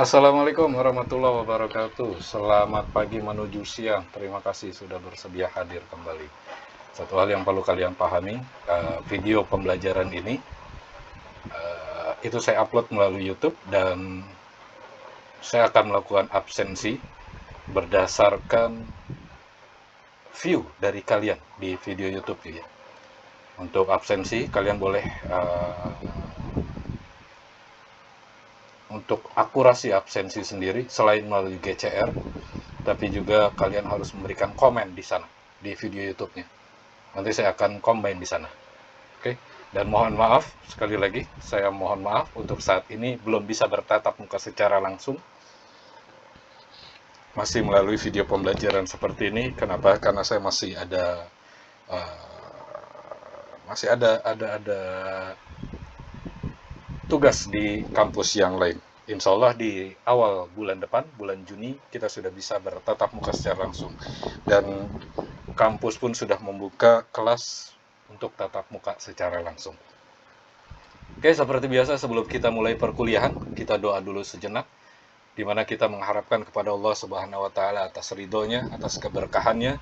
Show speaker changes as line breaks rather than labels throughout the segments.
Assalamualaikum warahmatullahi wabarakatuh. Selamat pagi menuju siang. Terima kasih sudah bersedia hadir kembali. Satu hal yang perlu kalian pahami, video pembelajaran ini itu saya upload melalui YouTube dan saya akan melakukan absensi berdasarkan view dari kalian di video YouTube ya. Untuk absensi kalian boleh untuk akurasi absensi sendiri selain melalui GCR, tapi juga kalian harus memberikan komen di sana di video YouTube-nya. Nanti saya akan combine di sana. Oke. Dan mohon maaf sekali lagi, saya mohon maaf untuk saat ini belum bisa bertatap muka secara langsung. Masih melalui video pembelajaran seperti ini. Kenapa? Karena saya masih ada tugas di kampus yang lain. Insya Allah di awal bulan depan, bulan Juni, kita sudah bisa bertatap muka secara langsung. Dan kampus pun sudah membuka kelas untuk tatap muka secara langsung. Oke, seperti biasa sebelum kita mulai perkuliahan, kita doa dulu sejenak, di mana kita mengharapkan kepada Allah Subhanahu wa Ta'ala atas ridhonya, atas keberkahannya,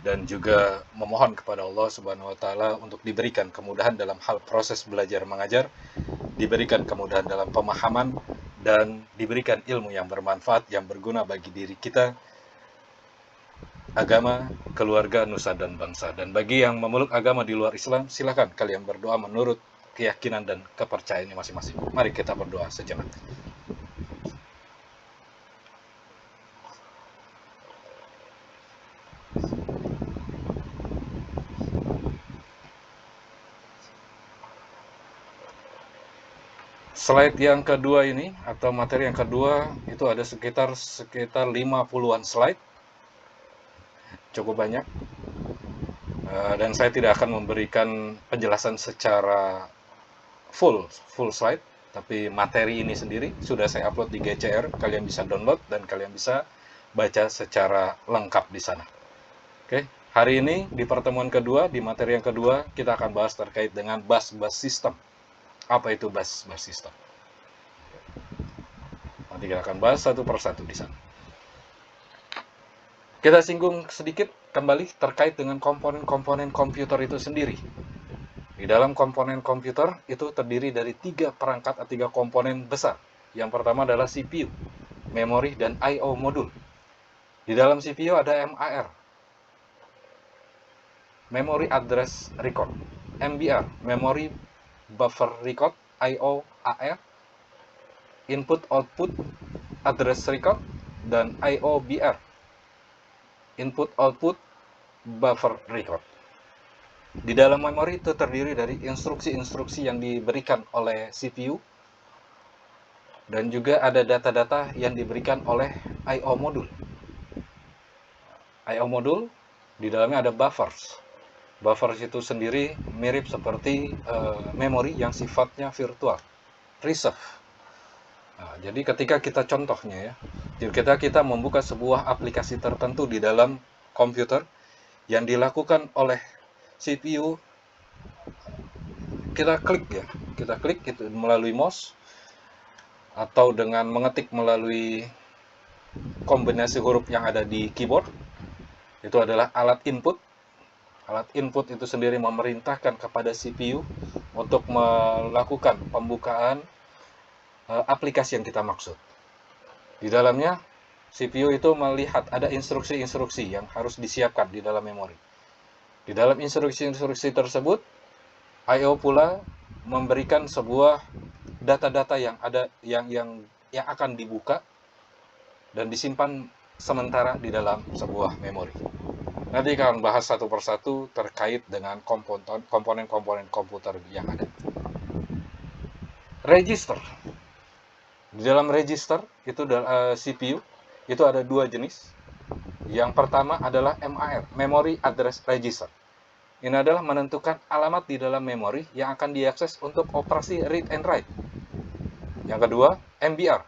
dan juga memohon kepada Allah Subhanahu wa Ta'ala untuk diberikan kemudahan dalam hal proses belajar mengajar, diberikan kemudahan dalam pemahaman, dan diberikan ilmu yang bermanfaat, yang berguna bagi diri kita, agama, keluarga, nusa, dan bangsa. Dan bagi yang memeluk agama di luar Islam, silakan kalian berdoa menurut keyakinan dan kepercayaannya masing-masing. Mari kita berdoa sejenak. Slide yang kedua ini, atau materi yang kedua, itu ada sekitar 50-an slide. Cukup banyak. Dan saya tidak akan memberikan penjelasan secara full slide, tapi materi ini sendiri sudah saya upload di GCR, kalian bisa download dan kalian bisa baca secara lengkap di sana. Oke, hari ini di pertemuan kedua, di materi yang kedua, kita akan bahas terkait dengan bus system. Apa itu bus system? Nanti kita akan bahas satu persatu di sana. Kita singgung sedikit kembali terkait dengan komponen-komponen komputer itu sendiri. Di dalam komponen komputer itu terdiri dari 3 perangkat atau 3 komponen besar. Yang pertama adalah CPU, memori, dan I/O modul. Di dalam CPU ada MAR, Memory Address Record, MBR, Memory Buffer Record, I/O AR, Input Output Address Record, dan I/O BR, Input Output Buffer Record. Di dalam memori itu terdiri dari instruksi-instruksi yang diberikan oleh CPU, dan juga ada data-data yang diberikan oleh I/O modul. I/O modul di dalamnya ada buffers. Buffers itu sendiri mirip seperti memori yang sifatnya virtual, reserve. Nah, jadi ketika kita contohnya ya, ketika kita membuka sebuah aplikasi tertentu di dalam komputer yang dilakukan oleh CPU, kita klik itu melalui mouse atau dengan mengetik melalui kombinasi huruf yang ada di keyboard. Itu adalah alat input. Alat input itu sendiri memerintahkan kepada CPU untuk melakukan pembukaan aplikasi yang kita maksud. Di dalamnya CPU itu melihat ada instruksi-instruksi yang harus disiapkan di dalam memori. Di dalam instruksi-instruksi tersebut, I/O pula memberikan sebuah data-data yang ada yang akan dibuka dan disimpan sementara di dalam sebuah memori. Nanti akan bahas satu persatu terkait dengan komponen-komponen komputer yang ada. Register. Di dalam register itu CPU itu ada 2 jenis. Yang pertama adalah MAR, Memory Address Register. Ini adalah menentukan alamat di dalam memori yang akan diakses untuk operasi read and write. Yang kedua, MBR,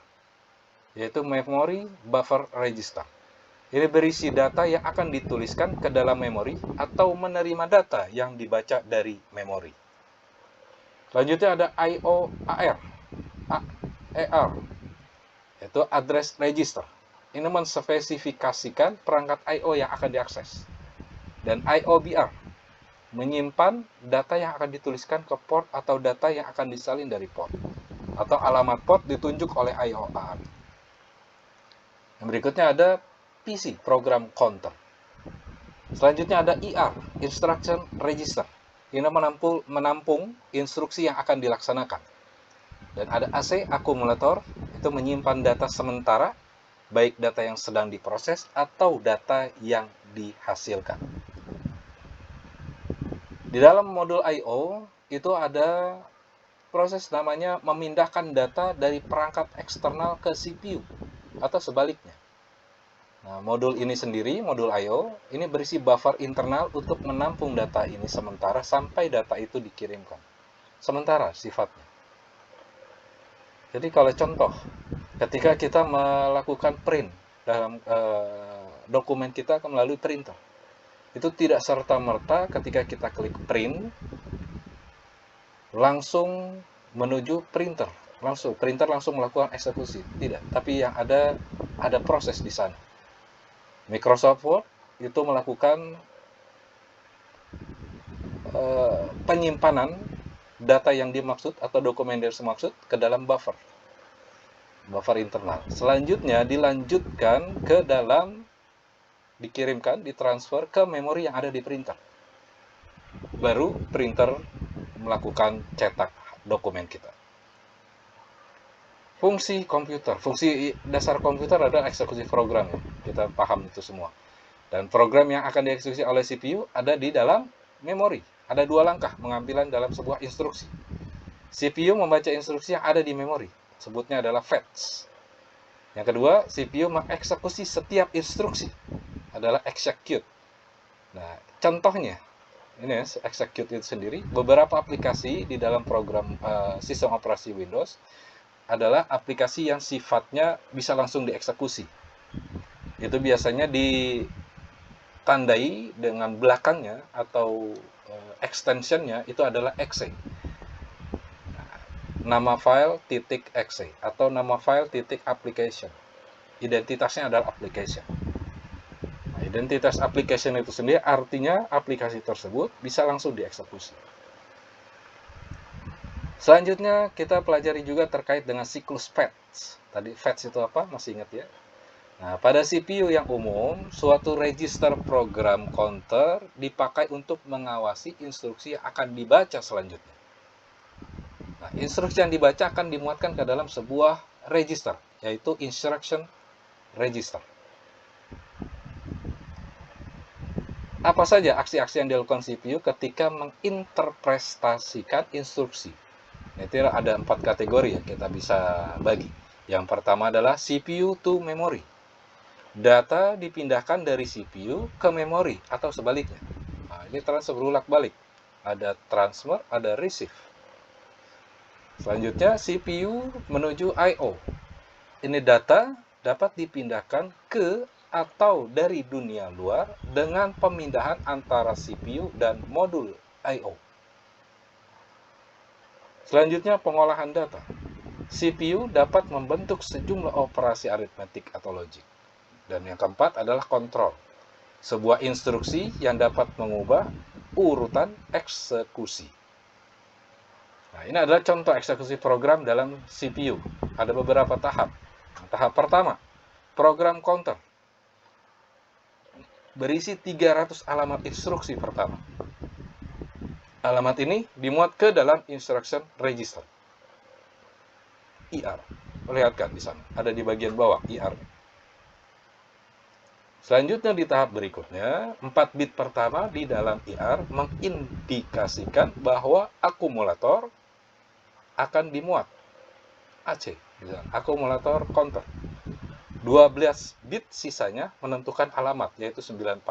yaitu Memory Buffer Register. Ini berisi data yang akan dituliskan ke dalam memori atau menerima data yang dibaca dari memori. Selanjutnya ada I/O AR, yaitu address register. Ini menspesifikasikan perangkat I/O yang akan diakses. Dan IOBR menyimpan data yang akan dituliskan ke port atau data yang akan disalin dari port. Atau alamat port ditunjuk oleh IOR. Yang berikutnya ada PC, program counter. Selanjutnya ada IR, instruction register. Ini menampung instruksi yang akan dilaksanakan. Dan ada AC, akumulator, itu menyimpan data sementara, baik data yang sedang diproses atau data yang dihasilkan. Di dalam modul I/O itu ada proses namanya memindahkan data dari perangkat eksternal ke CPU atau sebaliknya. Nah, modul ini sendiri, modul I/O, ini berisi buffer internal untuk menampung data ini sementara sampai data itu dikirimkan. Sementara sifatnya. Jadi kalau contoh, ketika kita melakukan print dalam dokumen kita akan melalui printer. Itu tidak serta-merta ketika kita klik print, langsung menuju printer. Printer langsung melakukan eksekusi. Tidak, tapi yang ada proses di sana. Microsoft Word itu melakukan penyimpanan data yang dimaksud atau dokumen yang dimaksud ke dalam buffer internal. Selanjutnya dilanjutkan ke dalam, dikirimkan, ditransfer ke memori yang ada di printer. Baru printer melakukan cetak dokumen kita. Fungsi komputer, fungsi dasar komputer adalah eksekusi program ya. Kita paham itu semua. Dan program yang akan dieksekusi oleh CPU ada di dalam memori. Ada dua langkah pengambilan dalam sebuah instruksi. CPU membaca instruksi yang ada di memori. Sebutnya adalah fetch. Yang kedua, CPU mengeksekusi setiap instruksi. Adalah execute. Nah, contohnya, ini ya, execute itu sendiri. Beberapa aplikasi di dalam program sistem operasi Windows adalah aplikasi yang sifatnya bisa langsung dieksekusi. Itu biasanya ditandai dengan belakangnya atau extensionnya itu adalah exe. Nama file titik exe atau nama file titik application. Identitasnya adalah application. Nah, identitas application itu sendiri artinya aplikasi tersebut bisa langsung dieksekusi. Selanjutnya kita pelajari juga terkait dengan siklus fetch. Tadi fetch itu apa? Masih ingat ya? Nah, pada CPU yang umum, suatu register program counter dipakai untuk mengawasi instruksi yang akan dibaca selanjutnya. Nah, instruksi yang dibaca akan dimuatkan ke dalam sebuah register, yaitu instruction register. Apa saja aksi-aksi yang dilakukan CPU ketika menginterpretasikan instruksi? Itu ada 4 kategori yang kita bisa bagi. Yang pertama adalah CPU to memory. Data dipindahkan dari CPU ke memori atau sebaliknya. Nah, ini transfer berulang-balik. Ada transfer, ada receive. Selanjutnya CPU menuju I/O. Ini data dapat dipindahkan ke atau dari dunia luar dengan pemindahan antara CPU dan modul I/O. Selanjutnya pengolahan data. CPU dapat membentuk sejumlah operasi aritmetik atau logik. Dan yang keempat adalah kontrol. Sebuah instruksi yang dapat mengubah urutan eksekusi. Nah, ini adalah contoh eksekusi program dalam CPU. Ada beberapa tahap. Tahap pertama, program counter. Berisi 300 alamat instruksi pertama. Alamat ini dimuat ke dalam instruction register. IR. Perlihatkan di sana. Ada di bagian bawah IR. Selanjutnya di tahap berikutnya, 4 bit pertama di dalam IR mengindikasikan bahwa akumulator akan dimuat. AC. Akumulator counter. 12 bit sisanya menentukan alamat, yaitu 940.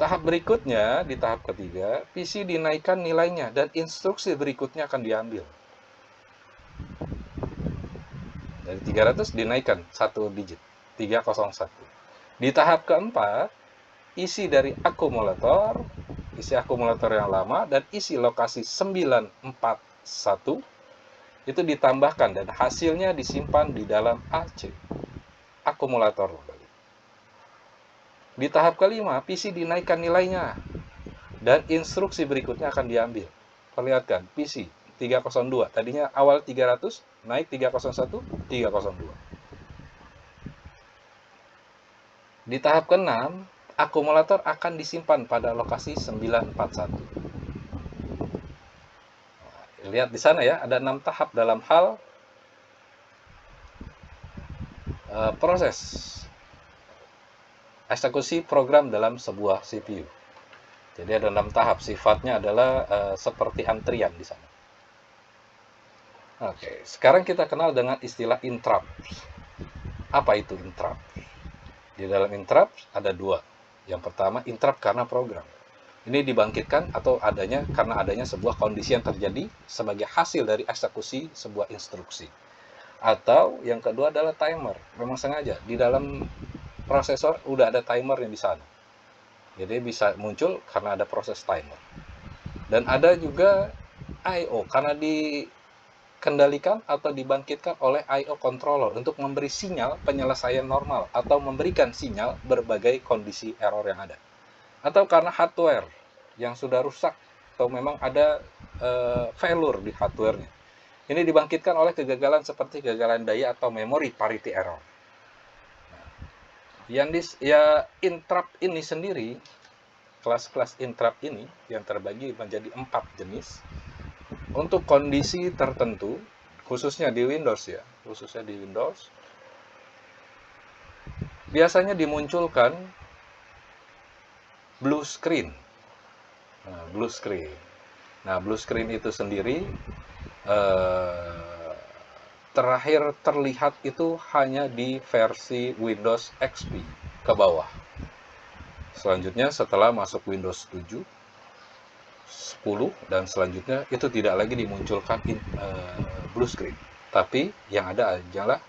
Tahap berikutnya, di tahap ketiga, PC dinaikkan nilainya dan instruksi berikutnya akan diambil. Dari 300 dinaikkan 1 digit, 301. Di tahap keempat, isi dari akumulator, isi akumulator yang lama, dan isi lokasi 941 itu ditambahkan dan hasilnya disimpan di dalam AC, akumulator. Di tahap kelima, PC dinaikkan nilainya dan instruksi berikutnya akan diambil. Perlihatkan, PC 302, tadinya awal 300, naik 301, 302. Di tahap ke-6, akumulator akan disimpan pada lokasi 941. Lihat di sana ya, ada 6 tahap dalam hal proses eksekusi program dalam sebuah CPU. Jadi ada 6 tahap, sifatnya adalah seperti antrian di sana. Oke, sekarang kita kenal dengan istilah interrupt. Apa itu interrupt? Di dalam interrupt ada dua. Yang pertama, interrupt karena program. Ini dibangkitkan atau karena adanya sebuah kondisi yang terjadi sebagai hasil dari eksekusi sebuah instruksi. Atau yang kedua adalah timer. Memang sengaja di dalam prosesor udah ada timer yang di sana. Jadi bisa muncul karena ada proses timer. Dan ada juga I/O karena dikendalikan atau dibangkitkan oleh I/O controller untuk memberi sinyal penyelesaian normal atau memberikan sinyal berbagai kondisi error yang ada. Atau karena hardware yang sudah rusak atau memang ada failure di hardware-nya. Ini dibangkitkan oleh kegagalan seperti kegagalan daya atau memory parity error. Interrupt ini sendiri, kelas-kelas interrupt ini yang terbagi menjadi 4 jenis untuk kondisi tertentu, khususnya di Windows ya, biasanya dimunculkan blue screen. Blue screen itu sendiri terakhir terlihat itu hanya di versi Windows XP ke bawah. Selanjutnya setelah masuk Windows 7, 10 dan selanjutnya itu tidak lagi dimunculkan blue screen, tapi yang ada adalah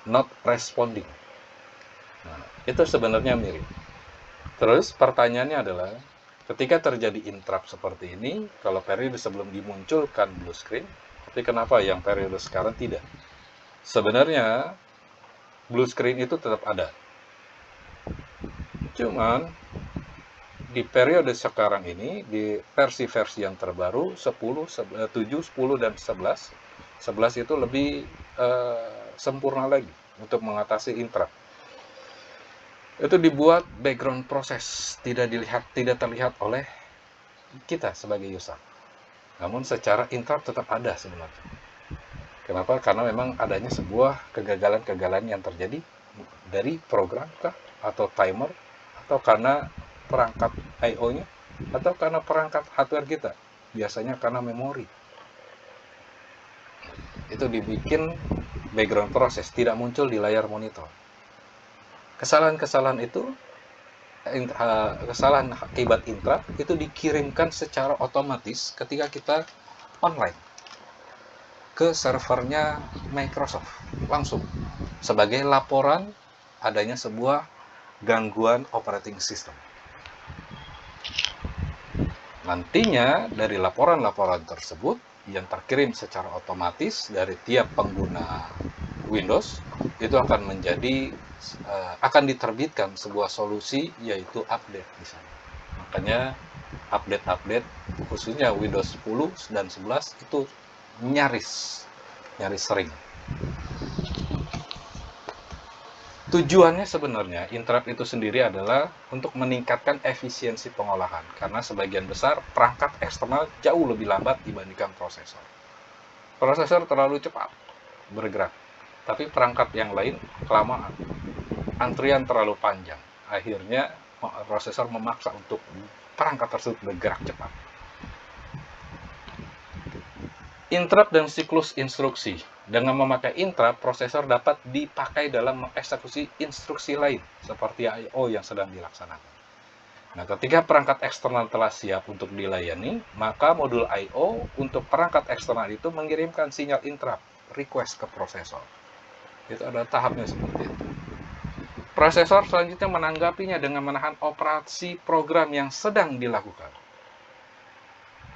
not responding. Nah, itu sebenarnya mirip. Terus pertanyaannya adalah, ketika terjadi interrupt seperti ini, kalau periode sebelum dimunculkan blue screen, tapi kenapa yang periode sekarang tidak? Sebenarnya blue screen itu tetap ada. Cuman di periode sekarang ini, di versi-versi yang terbaru, 10, 7, 10, dan 11, 11 itu lebih sempurna lagi untuk mengatasi interrupt. Itu dibuat background proses, tidak terlihat oleh kita sebagai user. Namun secara interrupt tetap ada sebenarnya. Kenapa? Karena memang adanya sebuah kegagalan yang terjadi dari program kah, atau timer, atau karena perangkat I/O-nya, atau karena perangkat hardware kita. Biasanya karena memori. Itu dibikin background proses, tidak muncul di layar monitor. Kesalahan akibat interrupt itu dikirimkan secara otomatis ketika kita online ke servernya Microsoft langsung sebagai laporan adanya sebuah gangguan operating system. Nantinya dari laporan-laporan tersebut yang terkirim secara otomatis dari tiap pengguna Windows itu akan diterbitkan sebuah solusi, yaitu update di sana. Makanya update khususnya Windows 10 dan 11 itu nyaris sering. Tujuannya sebenarnya interrupt itu sendiri adalah untuk meningkatkan efisiensi pengolahan, karena sebagian besar perangkat eksternal jauh lebih lambat dibandingkan prosesor. Prosesor terlalu cepat bergerak, tapi perangkat yang lain kelamaan, antrian terlalu panjang. Akhirnya prosesor memaksa untuk perangkat tersebut bergerak cepat. Interrupt dan siklus instruksi. Dengan memakai interrupt, prosesor dapat dipakai dalam mengeksekusi instruksi lain, seperti I/O yang sedang dilaksanakan. Nah, ketika perangkat eksternal telah siap untuk dilayani, maka modul I/O untuk perangkat eksternal itu mengirimkan sinyal interrupt, request ke prosesor. Itu ada tahapnya seperti itu. Prosesor selanjutnya menanggapinya dengan menahan operasi program yang sedang dilakukan.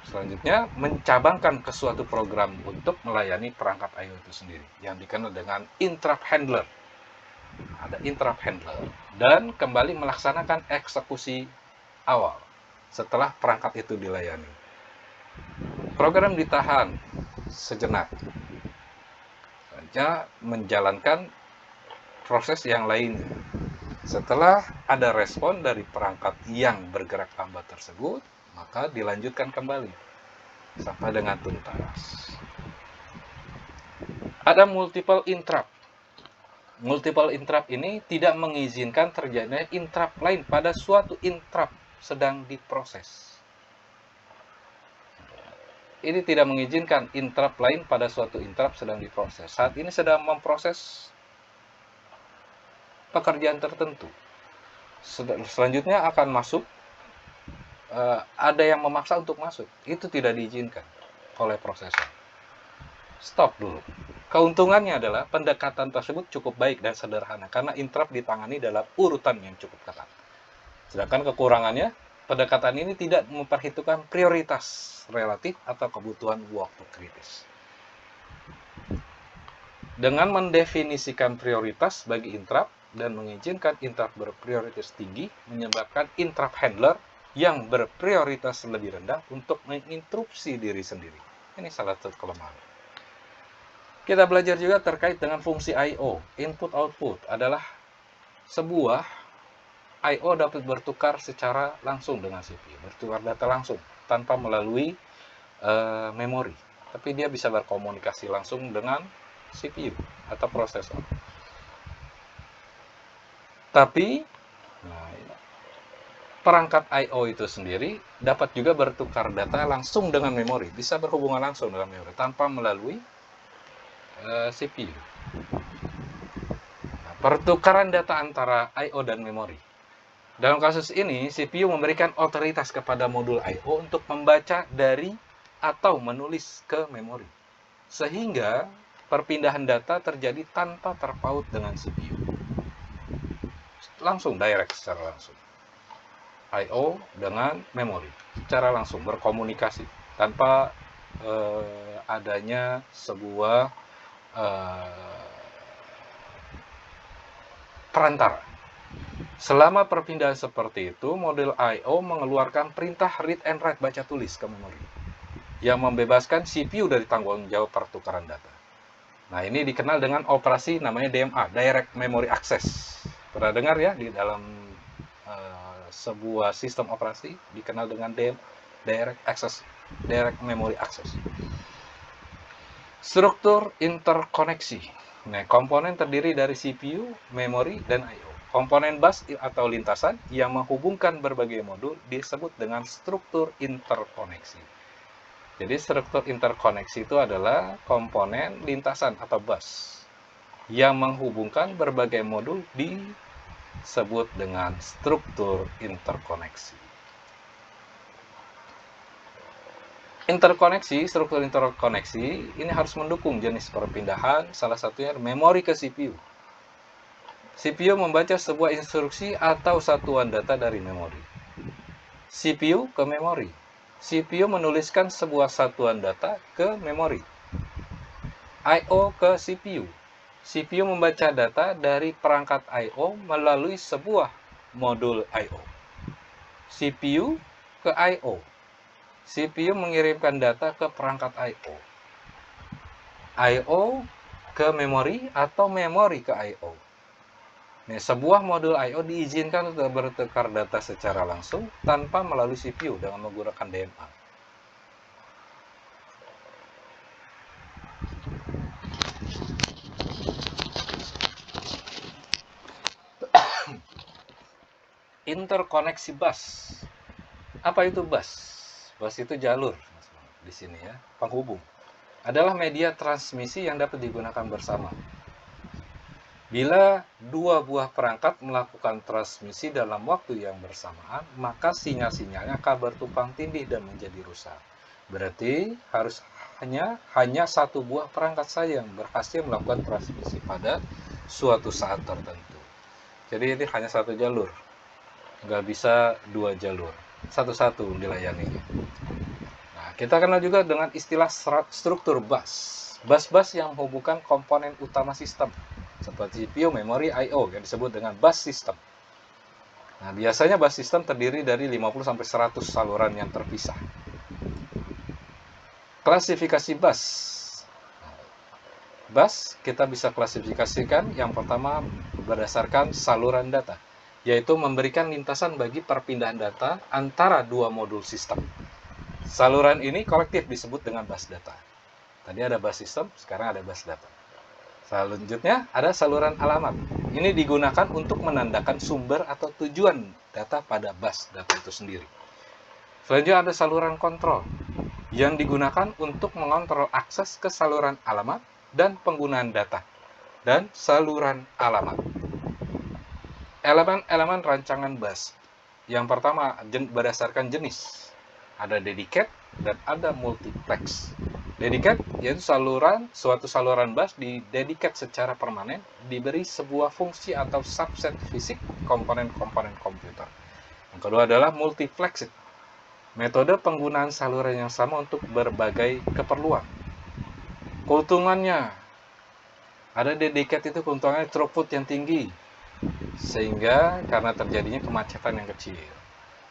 Selanjutnya, mencabangkan ke suatu program untuk melayani perangkat I/O itu sendiri, yang dikenal dengan interrupt handler. Ada interrupt handler. Dan kembali melaksanakan eksekusi awal setelah perangkat itu dilayani. Program ditahan sejenak, saja menjalankan proses yang lain. Setelah ada respon dari perangkat yang bergerak lambat tersebut, maka dilanjutkan kembali sampai dengan tuntas. Ada multiple interrupt. Multiple interrupt ini tidak mengizinkan terjadinya interrupt lain pada suatu interrupt sedang diproses. Ini tidak mengizinkan interrupt lain pada suatu interrupt sedang diproses. Saat ini sedang memproses pekerjaan tertentu. Selanjutnya akan masuk, ada yang memaksa untuk masuk. Itu tidak diizinkan oleh prosesor. Stop dulu. Keuntungannya adalah pendekatan tersebut cukup baik dan sederhana karena interrupt ditangani dalam urutan yang cukup ketat. Sedangkan kekurangannya, pendekatan ini tidak memperhitungkan prioritas relatif atau kebutuhan waktu kritis. Dengan mendefinisikan prioritas bagi interrupt dan mengizinkan interrupt berprioritas tinggi, menyebabkan interrupt handler yang berprioritas lebih rendah untuk menginterupsi diri sendiri. Ini salah satu kelemahan. Kita belajar juga terkait dengan fungsi I/O. Input-output adalah sebuah I/O dapat bertukar secara langsung dengan CPU, bertukar data langsung tanpa melalui memori, tapi dia bisa berkomunikasi langsung dengan CPU atau prosesor. Tapi perangkat I/O itu sendiri dapat juga bertukar data langsung dengan memori, bisa berhubungan langsung dengan memori tanpa melalui CPU. Pertukaran data antara I/O dan memori. Dalam kasus ini, CPU memberikan otoritas kepada modul I/O untuk membaca dari atau menulis ke memori. Sehingga perpindahan data terjadi tanpa terpaut dengan CPU. Langsung, direct, secara langsung. I/O dengan memori, secara langsung berkomunikasi tanpa adanya sebuah perantara. Selama perpindahan seperti itu, model I/O mengeluarkan perintah read and write baca tulis ke memori yang membebaskan CPU dari tanggung jawab pertukaran data. Nah, ini dikenal dengan operasi namanya DMA, Direct Memory Access. Pernah dengar ya, di dalam sebuah sistem operasi dikenal dengan Direct Access, Direct Memory Access. Struktur interkoneksi. Nah, komponen terdiri dari CPU, memori, dan I/O. Komponen bus atau lintasan yang menghubungkan berbagai modul disebut dengan struktur interkoneksi. Jadi struktur interkoneksi itu adalah komponen lintasan atau bus yang menghubungkan berbagai modul disebut dengan struktur interkoneksi. Struktur interkoneksi ini harus mendukung jenis perpindahan, salah satunya memori ke CPU. CPU membaca sebuah instruksi atau satuan data dari memori. CPU ke memori. CPU menuliskan sebuah satuan data ke memori. I/O ke CPU. CPU membaca data dari perangkat I/O melalui sebuah modul I/O. CPU ke I/O. CPU mengirimkan data ke perangkat I/O. I/O ke memori atau memori ke I/O. Nah, sebuah modul I/O diizinkan untuk bertukar data secara langsung tanpa melalui CPU dengan menggunakan DMA. Interkoneksi bus. Apa itu bus? Bus itu jalur di sini ya, penghubung. Adalah media transmisi yang dapat digunakan bersama. Bila dua buah perangkat melakukan transmisi dalam waktu yang bersamaan, maka sinyal-sinyalnya akan bertumpang tindih dan menjadi rusak. Berarti harus hanya satu buah perangkat saja yang berhasil melakukan transmisi pada suatu saat tertentu. Jadi ini hanya satu jalur, nggak bisa dua jalur, satu-satu dilayani. Nah, Kita kenal juga dengan istilah struktur bus. Bus-bus yang menghubungkan komponen utama sistem, seperti CPU, memori, I/O, yang disebut dengan bus system. Nah, biasanya bus system terdiri dari 50-100 saluran yang terpisah. Klasifikasi bus. Bus kita bisa klasifikasikan yang pertama berdasarkan saluran data, yaitu memberikan lintasan bagi perpindahan data antara dua modul sistem. Saluran ini kolektif disebut dengan bus data. Tadi ada bus system, sekarang ada bus data. Selanjutnya ada saluran alamat. Ini digunakan untuk menandakan sumber atau tujuan data pada bus data itu sendiri. Selanjutnya ada saluran kontrol yang digunakan untuk mengontrol akses ke saluran alamat dan penggunaan data dan saluran alamat. Elemen-elemen rancangan bus. Yang pertama berdasarkan jenis. Ada dedicate dan ada multiplex. Dedicate yaitu suatu saluran bus didedikat secara permanen, diberi sebuah fungsi atau subset fisik komponen-komponen komputer. Yang kedua adalah multiplex. Metode penggunaan saluran yang sama untuk berbagai keperluan. Keuntungannya, ada dedicated itu keuntungannya throughput yang tinggi, sehingga karena terjadinya kemacetan yang kecil.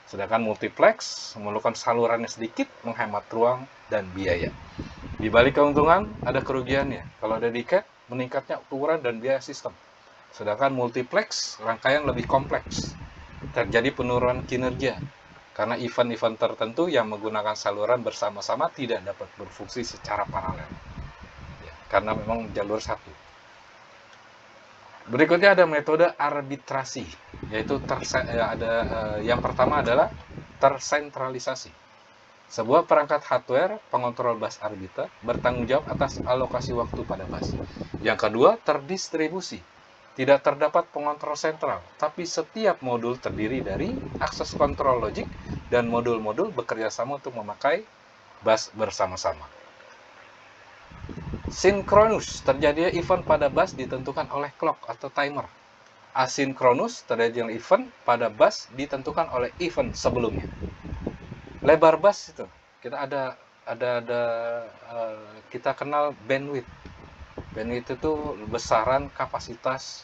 Sedangkan multiplex memerlukan salurannya sedikit, menghemat ruang dan biaya. Di balik keuntungan ada kerugiannya. Kalau dedicated, meningkatnya ukuran dan biaya sistem. Sedangkan multiplex, rangkaian lebih kompleks. Terjadi penurunan kinerja karena event-event tertentu yang menggunakan saluran bersama-sama tidak dapat berfungsi secara paralel. Ya, karena memang jalur satu. Berikutnya ada metode arbitrasi, yaitu yang pertama adalah tersentralisasi. Sebuah perangkat hardware pengontrol bus arbiter bertanggung jawab atas alokasi waktu pada bus. Yang kedua, terdistribusi. Tidak terdapat pengontrol sentral, tapi setiap modul terdiri dari akses kontrol logik dan modul-modul bekerja sama untuk memakai bus bersama-sama. Sinkronus, terjadinya event pada bus ditentukan oleh clock atau timer. Asinkronus, terjadinya event pada bus ditentukan oleh event sebelumnya. Lebar bus itu, kita kenal bandwidth. Bandwidth itu besaran kapasitas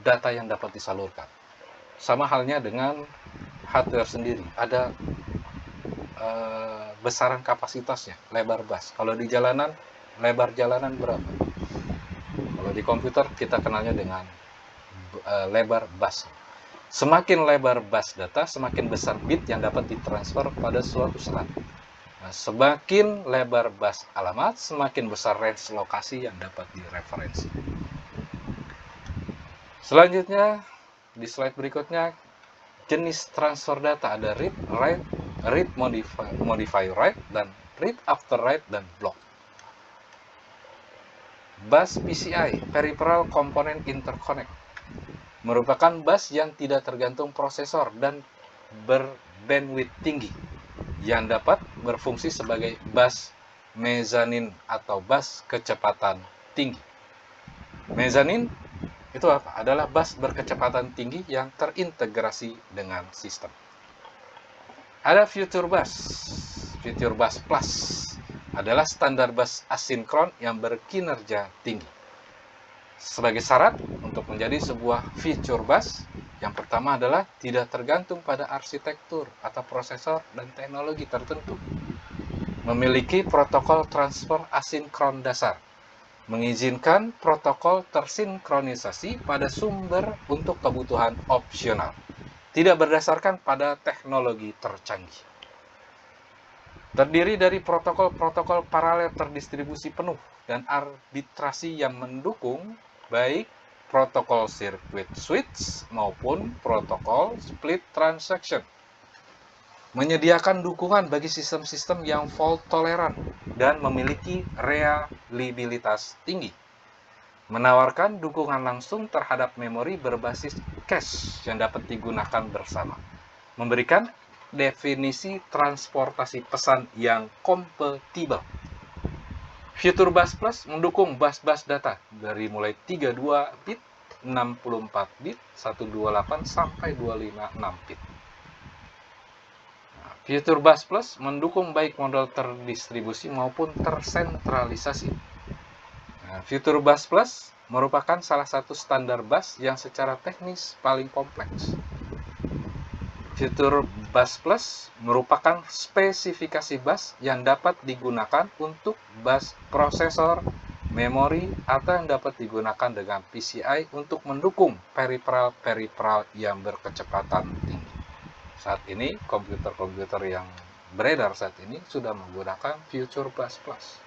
data yang dapat disalurkan. Sama halnya dengan hardware sendiri, ada besaran kapasitasnya, lebar bus. Kalau di jalanan, lebar jalanan berapa? Kalau di komputer kita kenalnya dengan lebar bus. Semakin lebar bus data, semakin besar bit yang dapat ditransfer pada suatu serat. Nah, semakin lebar bus alamat, semakin besar range lokasi yang dapat direferensi. Selanjutnya, di slide berikutnya, jenis transfer data ada read, write, read, modify, write, dan read after write, dan block. Bus PCI, Peripheral Component Interconnect, merupakan bus yang tidak tergantung prosesor dan berbandwidth tinggi, yang dapat berfungsi sebagai bus mezzanine atau bus kecepatan tinggi. Mezzanine itu apa? Adalah bus berkecepatan tinggi yang terintegrasi dengan sistem. Ada Future Bus. Future Bus Plus adalah standar bus asinkron yang berkinerja tinggi. Sebagai syarat untuk menjadi sebuah future bus, yang pertama adalah tidak tergantung pada arsitektur atau prosesor dan teknologi tertentu. Memiliki protokol transfer asinkron dasar, mengizinkan protokol tersinkronisasi pada sumber untuk kebutuhan opsional, tidak berdasarkan pada teknologi tercanggih. Terdiri dari protokol-protokol paralel terdistribusi penuh dan arbitrasi yang mendukung baik protokol circuit switch maupun protokol split transaction. Menyediakan dukungan bagi sistem-sistem yang fault tolerant dan memiliki reliabilitas tinggi. Menawarkan dukungan langsung terhadap memori berbasis cache yang dapat digunakan bersama. Memberikan definisi transportasi pesan yang kompatibel. Future Bus Plus mendukung bus-bus data dari mulai 32 bit, 64 bit, 128 sampai 256 bit. Fitur Bus Plus mendukung baik model terdistribusi maupun tersentralisasi. Nah, fitur Bus Plus merupakan salah satu standar bus yang secara teknis paling kompleks. Fitur Bus Plus merupakan spesifikasi bus yang dapat digunakan untuk bus prosesor, memori, atau yang dapat digunakan dengan PCI untuk mendukung peripheral yang berkecepatan tinggi. Saat ini, komputer-komputer yang beredar saat ini sudah menggunakan Future Bus Plus.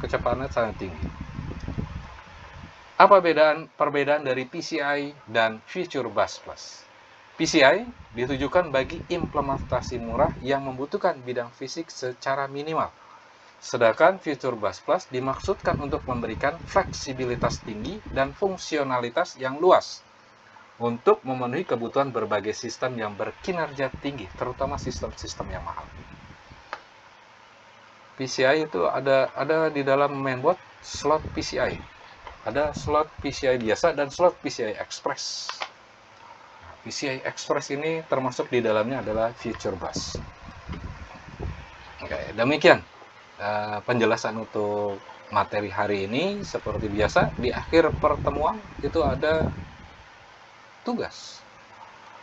Kecepatannya sangat tinggi. Apa perbedaan dari PCI dan Future Bus Plus? PCI ditujukan bagi implementasi murah yang membutuhkan bidang fisik secara minimal. Sedangkan Future Bus Plus dimaksudkan untuk memberikan fleksibilitas tinggi dan fungsionalitas yang luas untuk memenuhi kebutuhan berbagai sistem yang berkinerja tinggi, terutama sistem-sistem yang mahal. PCI itu ada di dalam mainboard slot PCI. Ada slot PCI biasa dan slot PCI Express. PCI Express ini termasuk di dalamnya adalah Future Bus. Oke, demikian penjelasan untuk materi hari ini. Seperti biasa, di akhir pertemuan itu ada tugas.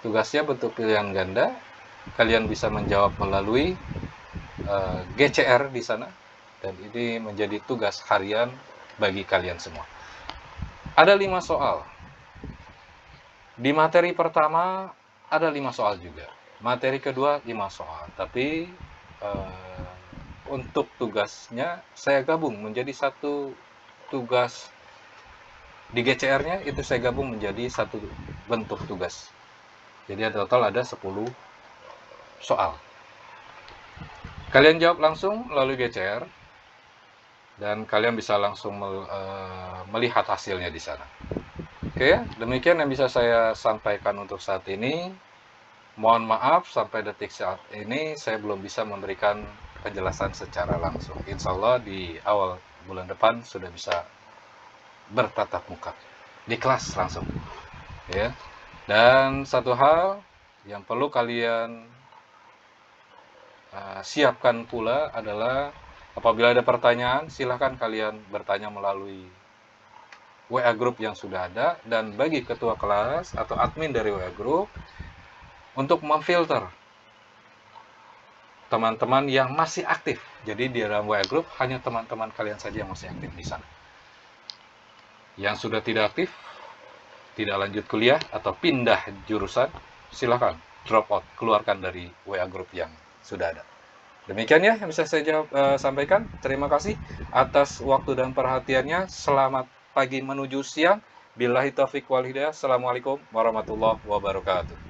Tugasnya bentuk pilihan ganda. Kalian bisa menjawab melalui GCR di sana. Dan ini menjadi tugas harian bagi kalian semua. Ada 5 soal. Di materi pertama ada 5 soal juga. Materi kedua 5 soal. Tapi untuk tugasnya saya gabung menjadi satu tugas. Di GCR-nya itu saya gabung menjadi satu bentuk tugas. Jadi total ada 10 soal. Kalian jawab langsung melalui GCR dan kalian bisa langsung melihat hasilnya di sana. Oke, demikian yang bisa saya sampaikan untuk saat ini. Mohon maaf sampai detik saat ini saya belum bisa memberikan penjelasan secara langsung. Insya Allah di awal bulan depan sudah bisa bertatap muka di kelas langsung, ya. Dan satu hal yang perlu kalian siapkan pula adalah apabila ada pertanyaan, silahkan kalian bertanya melalui WA Group yang sudah ada, dan bagi ketua kelas atau admin dari WA Group untuk memfilter teman-teman yang masih aktif. Jadi di dalam WA Group hanya teman-teman kalian saja yang masih aktif di sana. Yang sudah tidak aktif, tidak lanjut kuliah atau pindah jurusan, silakan drop out, keluarkan dari WA Group yang sudah ada. Demikian ya yang bisa saya sampaikan. Terima kasih atas waktu dan perhatiannya. Selamat pagi menuju siang. Billahi taufiq wal hidayah. Assalamualaikum warahmatullahi wabarakatuh.